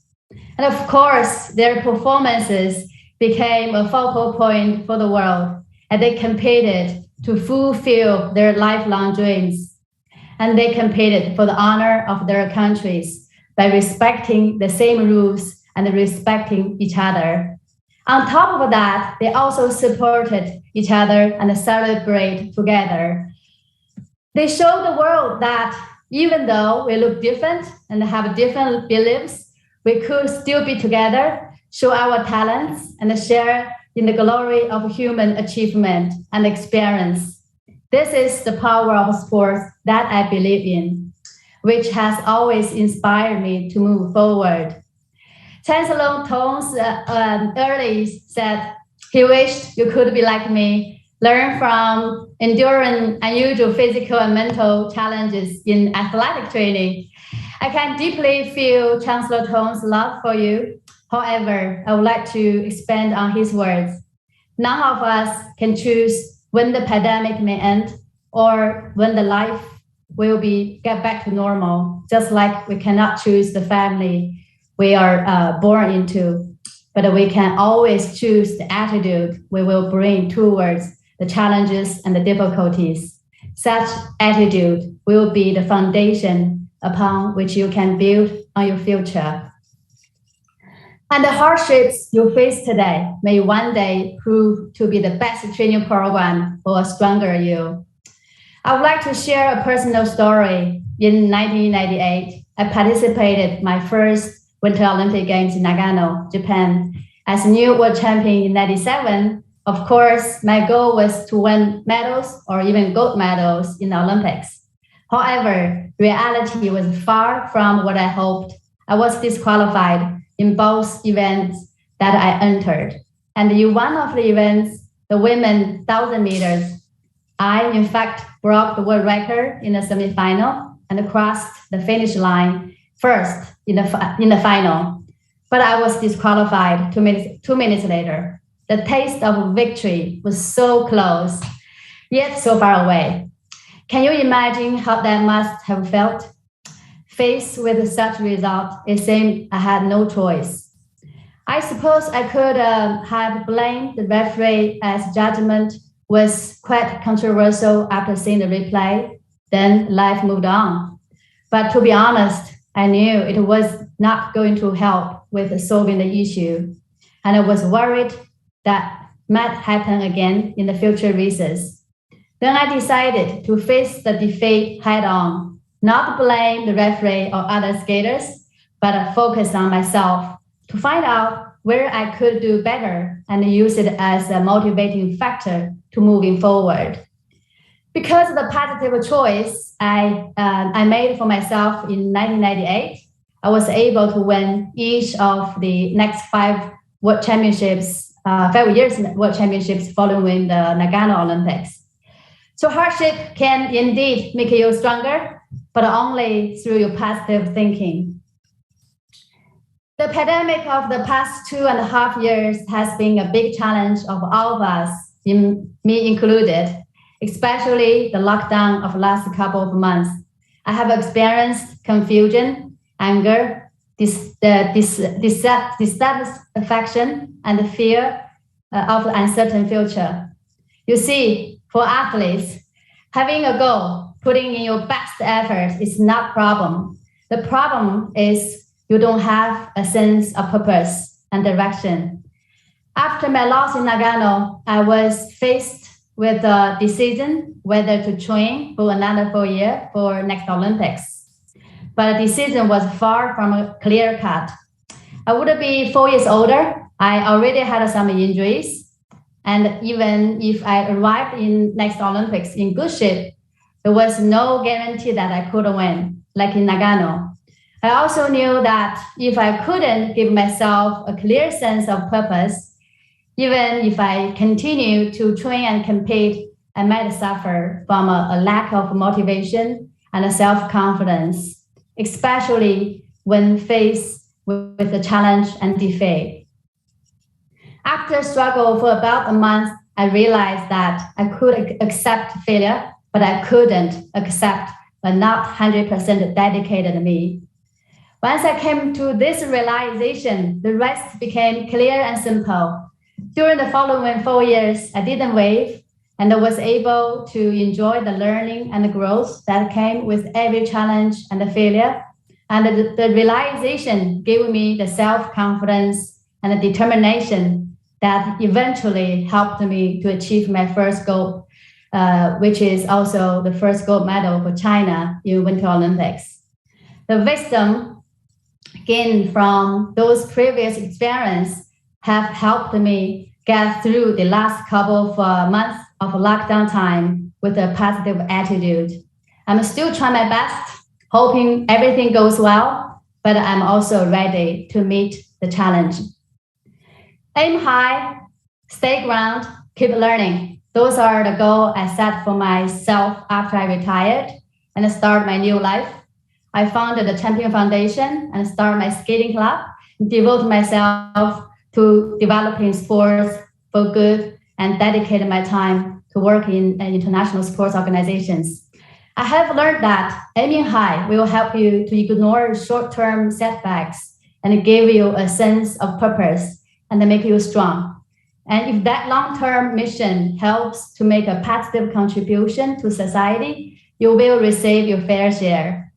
S9: And of course, their performances became a focal point for the world, and they competed to fulfill their lifelong dreams. And they competed for the honor of their countries by respecting the same rules and respecting each other. On top of that, they also supported each other and celebrate together. They showed the world that even though we look different and have different beliefs, we could still be together, show our talents, and share in the glory of human achievement and experience. This is the power of sports that I believe in, which has always inspired me to move forward. Chancellor Tong's early said he wished you could be like me, learn from enduring unusual physical and mental challenges in athletic training. I can deeply feel Chancellor Tong's love for you. However, I would like to expand on his words. None of us can choose when the pandemic may end or when the life will get back to normal, just like we cannot choose the family we are born into, but we can always choose the attitude we will bring towards the challenges and the difficulties. Such attitude will be the foundation upon which you can build on your future. And the hardships you face today may one day prove to be the best training program for a stronger you. I would like to share a personal story. In 1998, I participated in my first Winter Olympic Games in Nagano, Japan. As new world champion in 97, of course, my goal was to win medals or even gold medals in the Olympics. However, reality was far from what I hoped. I was disqualified in both events that I entered. And in one of the events, the women 1,000 meters, I in fact broke the world record in the semifinal and crossed the finish line first in the final. But I was disqualified 2 minutes later. The taste of victory was so close, yet so far away. Can you imagine how that must have felt? Faced with such result, it seemed I had no choice. I suppose I could have blamed the referee as judgment was quite controversial after seeing the replay. Then life moved on. But to be honest, I knew it was not going to help with solving the issue. And I was worried that might happen again in the future races. Then I decided to face the defeat head on. Not blame the referee or other skaters, but focus on myself to find out where I could do better and use it as a motivating factor to moving forward. Because of the positive choice I made for myself in 1998, I was able to win each of the next 5 world championships, 5 years world championships following the Nagano Olympics. So hardship can indeed make you stronger, but only through your positive thinking. The pandemic of the past 2.5 years has been a big challenge of all of us, me included, especially the lockdown of the last couple of months. I have experienced confusion, anger, dissatisfaction, and fear of the uncertain future. You see, for athletes, having a goal, putting in your best effort is not a problem. The problem is you don't have a sense of purpose and direction. After my loss in Nagano, I was faced with a decision whether to train for another 4 years for next Olympics. But the decision was far from a clear cut. I would be 4 years older. I already had some injuries. And even if I arrived in next Olympics in good shape, there was no guarantee that I could win, like in Nagano. I also knew that if I couldn't give myself a clear sense of purpose, even if I continue to train and compete, I might suffer from a lack of motivation and self-confidence, especially when faced with a challenge and defeat. After struggle for about a month, I realized that I could accept failure, but I couldn't accept a not 100% dedicated me. Once I came to this realization, the rest became clear and simple. During the following 4 years, I didn't wave, and I was able to enjoy the learning and the growth that came with every challenge and the failure. And the realization gave me the self-confidence and the determination that eventually helped me to achieve my first goal, which is also the first gold medal for China in Winter Olympics. The wisdom gained from those previous experiences have helped me get through the last couple of months of lockdown time with a positive attitude. I'm still trying my best, hoping everything goes well, but I'm also ready to meet the challenge. Aim high, stay ground, keep learning. Those are the goals I set for myself after I retired and start my new life. I founded the Champion Foundation and started my skating club, devoted myself to developing sports for good and dedicated my time to work in international sports organizations. I have learned that aiming high will help you to ignore short-term setbacks and give you a sense of purpose and make you strong. And if that long-term mission helps to make a positive contribution to society, you will receive your fair share.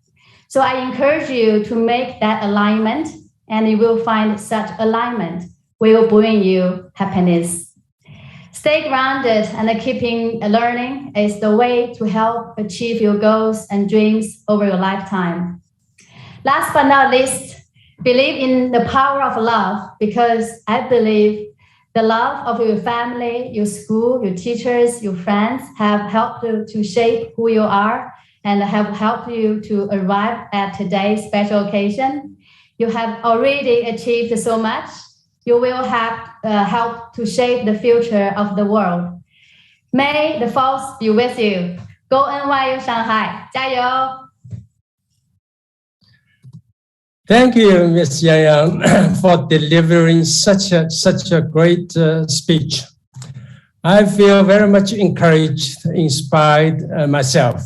S9: So I encourage you to make that alignment, and you will find such alignment will bring you happiness. Stay grounded and keeping learning is the way to help achieve your goals and dreams over your lifetime. Last but not least, believe in the power of love, because I believe the love of your family, your school, your teachers, your friends have helped you to shape who you are and have helped you to arrive at today's special occasion. You have already achieved so much. You will have help to shape the future of the world. May the force be with you. Go NYU Shanghai. 加油!
S1: Thank you, Ms. Yang, for delivering such a great speech. I feel very much encouraged, inspired myself.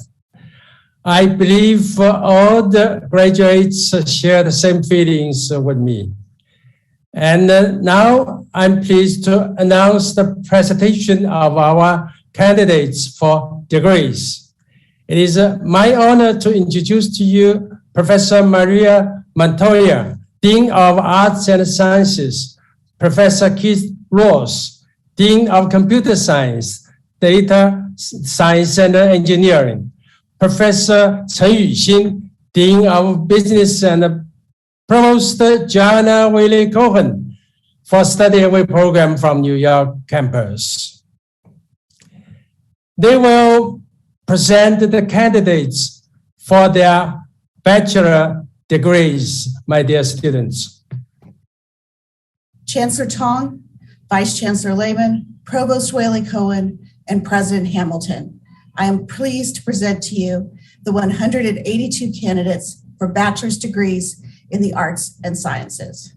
S1: I believe all the graduates share the same feelings with me. And now I'm pleased to announce the presentation of our candidates for degrees. It is my honor to introduce to you Professor Maria Montoya, Dean of Arts and Sciences, Professor Keith Ross, Dean of Computer Science, Data Science and Engineering, Professor Chen Yuxin, Dean of Business and Provost Joanna Wiley Cohen for study away program from New York campus. They will present the candidates for their bachelor degrees, my dear students.
S10: Chancellor Tong, Vice Chancellor Lehman, Provost Whaley Cohen, and President Hamilton, I am pleased to present to you the 182 candidates for bachelor's degrees in the arts and sciences.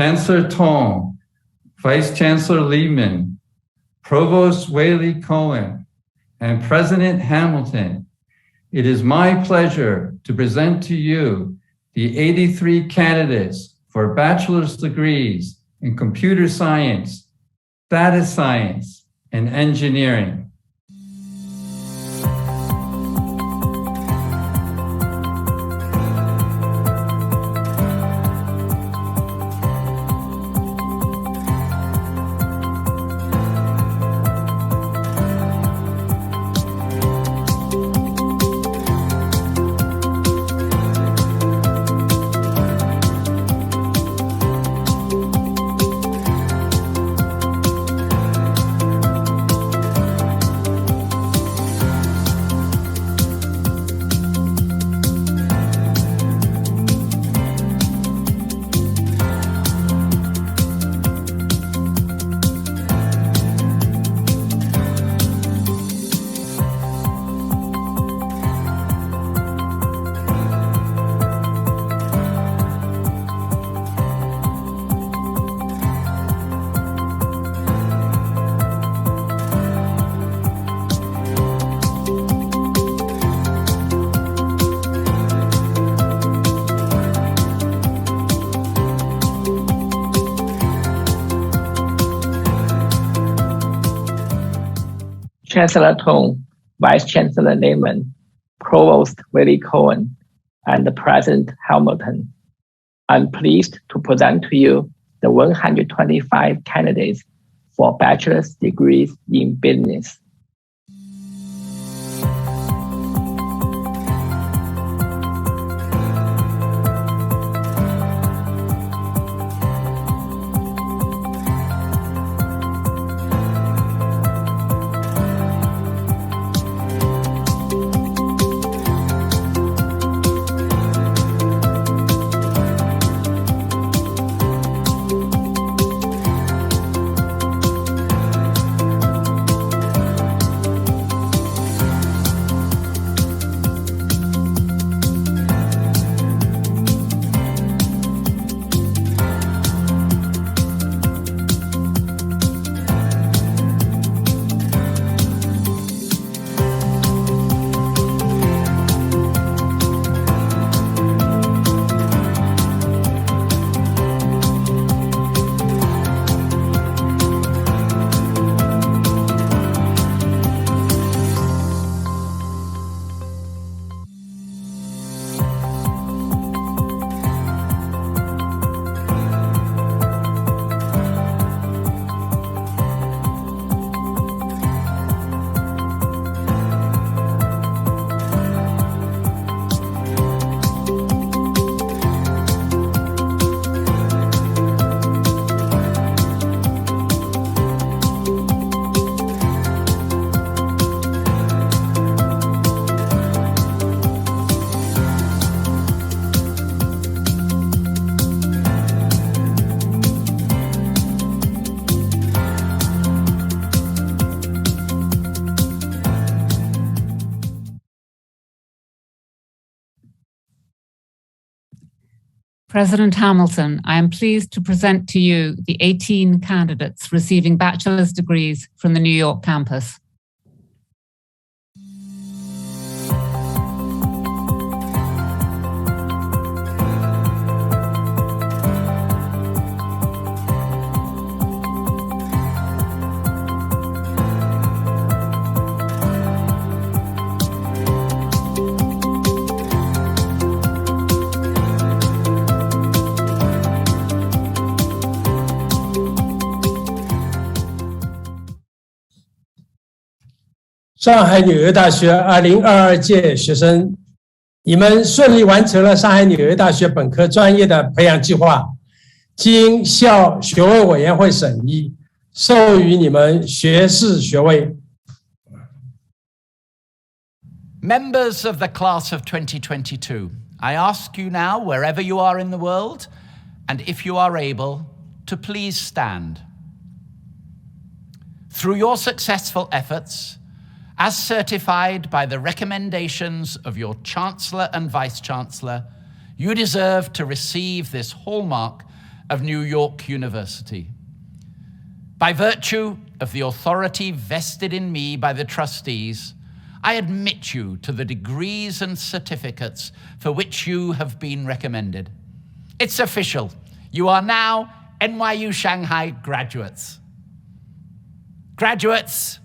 S11: Chancellor Tong, Vice Chancellor Lehman, Provost Whaley Cohen, and President Hamilton, it is my pleasure to present to you the 83 candidates for bachelor's degrees in computer science, data science, and engineering.
S14: Chancellor Tong, Vice Chancellor Lehman, Provost Whaley Cohen, and President Hamilton. I'm pleased to present to you the 125 candidates for bachelor's degrees in business.
S19: President Hamilton, I am pleased to present to you the 18 candidates receiving bachelor's degrees from the New York campus.
S1: 上海纽约大学2022届学生，你们顺利完成了上海纽约大学本科专业的培养计划，经校学位委员会审议，授予你们学士学位。
S3: Members of the class of 2022, I ask you now, wherever you are in the world, and if you are able, to please stand. Through your successful efforts, as certified by the recommendations of your Chancellor and Vice-Chancellor, you deserve to receive this hallmark of New York University. By virtue of the authority vested in me by the trustees, I admit you to the degrees and certificates for which you have been recommended. It's official. You are now NYU Shanghai graduates. Graduates,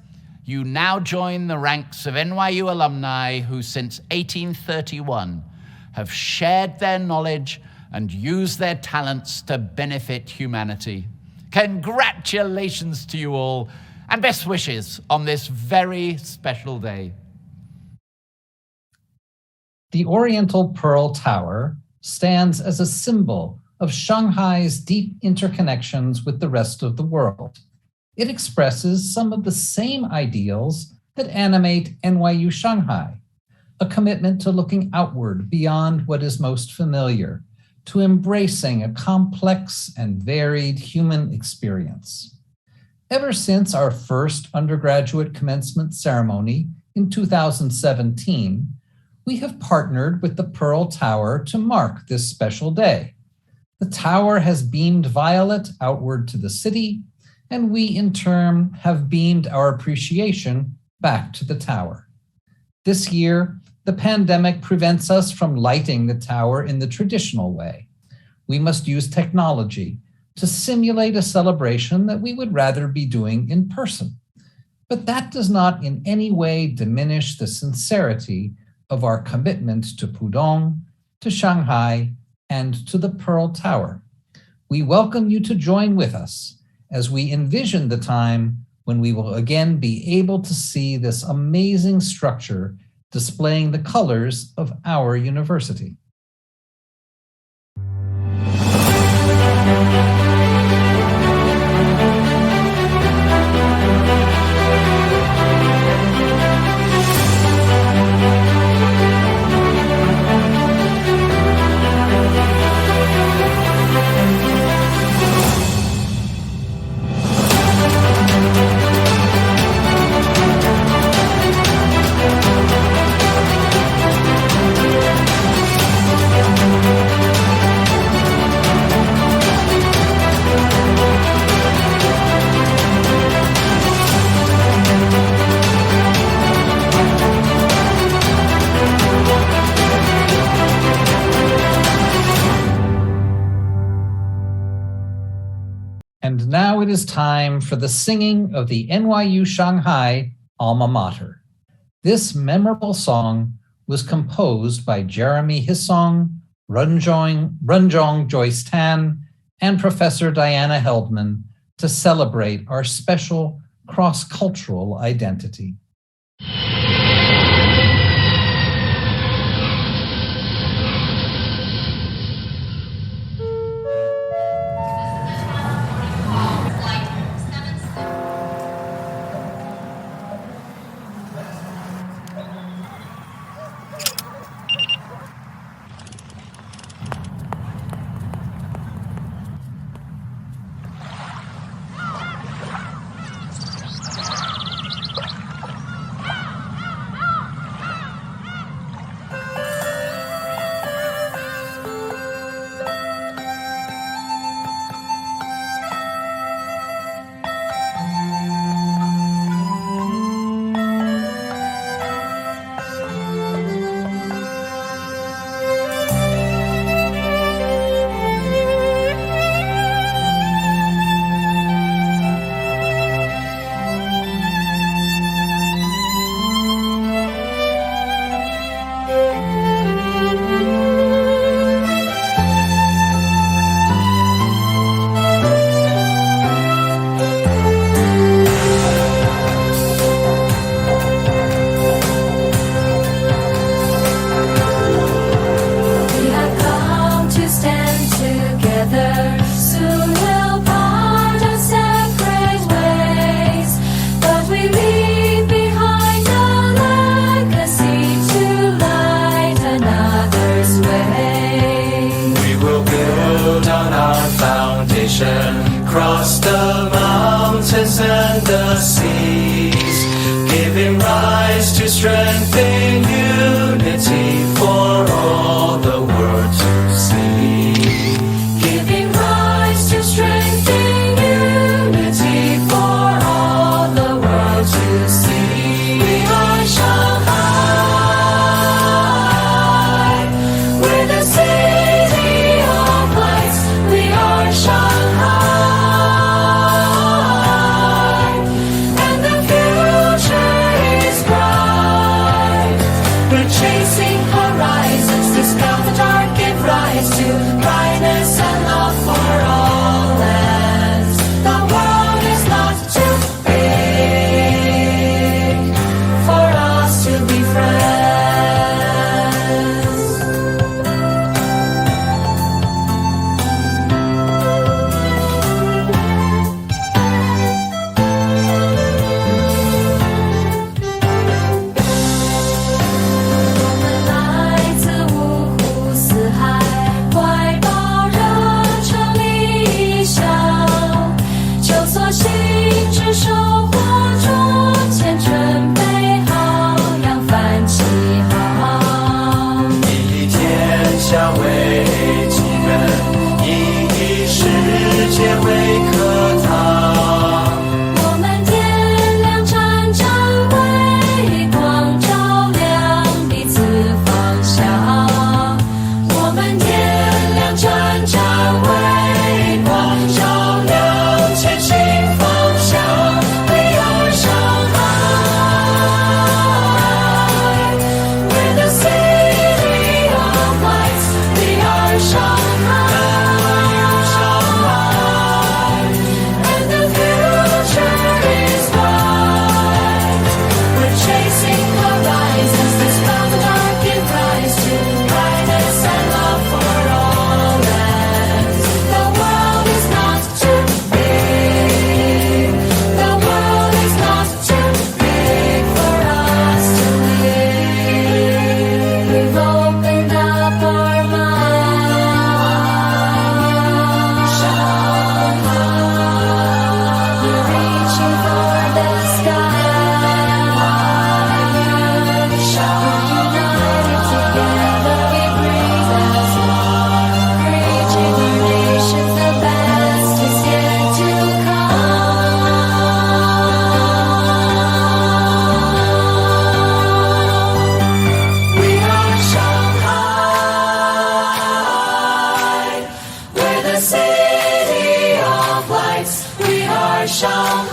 S3: you now join the ranks of NYU alumni who since 1831 have shared their knowledge and used their talents to benefit humanity. Congratulations to you all, and best wishes on this very special day.
S2: The Oriental Pearl Tower stands as a symbol of Shanghai's deep interconnections with the rest of the world. It expresses some of the same ideals that animate NYU Shanghai, a commitment to looking outward beyond what is most familiar, to embracing a complex and varied human experience. Ever since our first undergraduate commencement ceremony in 2017, we have partnered with the Pearl Tower to mark this special day. The tower has beamed violet outward to the city, and we in turn have beamed our appreciation back to the tower. This year, the pandemic prevents us from lighting the tower in the traditional way. We must use technology to simulate a celebration that we would rather be doing in person. But that does not in any way diminish the sincerity of our commitment to Pudong, to Shanghai, and to the Pearl Tower. We welcome you to join with us as we envision the time when we will again be able to see this amazing structure displaying the colors of our university. And now it is time for the singing of the NYU Shanghai alma mater. This memorable song was composed by Jeremy Hissong, Runjong Joyce Tan, and Professor Diana Heldman to celebrate our special cross-cultural identity.
S7: Cross the mountains and the seas, giving rise to strength in unity for all the world to see. Giving rise rise to brightness and love for all lands. The world is not too big for us to be friends.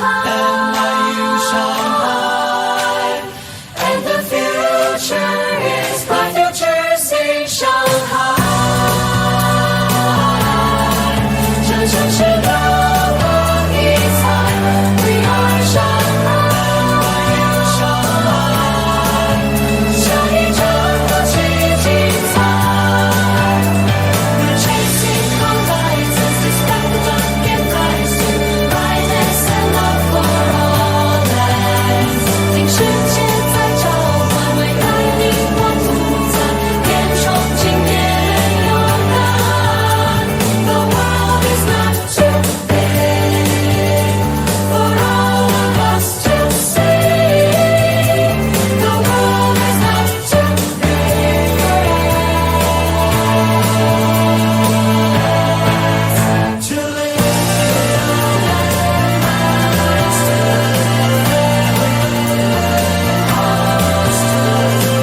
S7: NYU Shanghai, and the future is bright. Future's in Shanghai. 这城市的光一彩 We are Shanghai, Shanghai， 下一场歌曲精彩。We're chasing horizons, despite the dark and rise to brightness and love for all lands. 听世界在召唤，未来你我同在，边冲进边勇敢。The world is not too big for all of us to see. The world is not too big for us to live.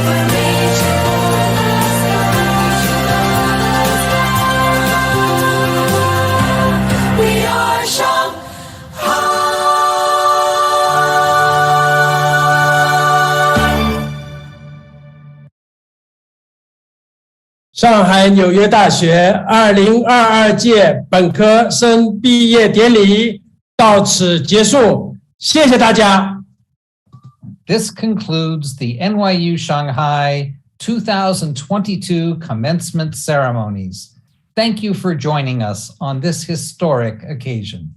S7: We're reaching for the sky. We are Shanghai.
S1: 上海纽约大学2022届本科生毕业典礼到此结束，谢谢大家。
S2: This concludes the NYU Shanghai 2022 commencement ceremonies. Thank you for joining us on this historic occasion.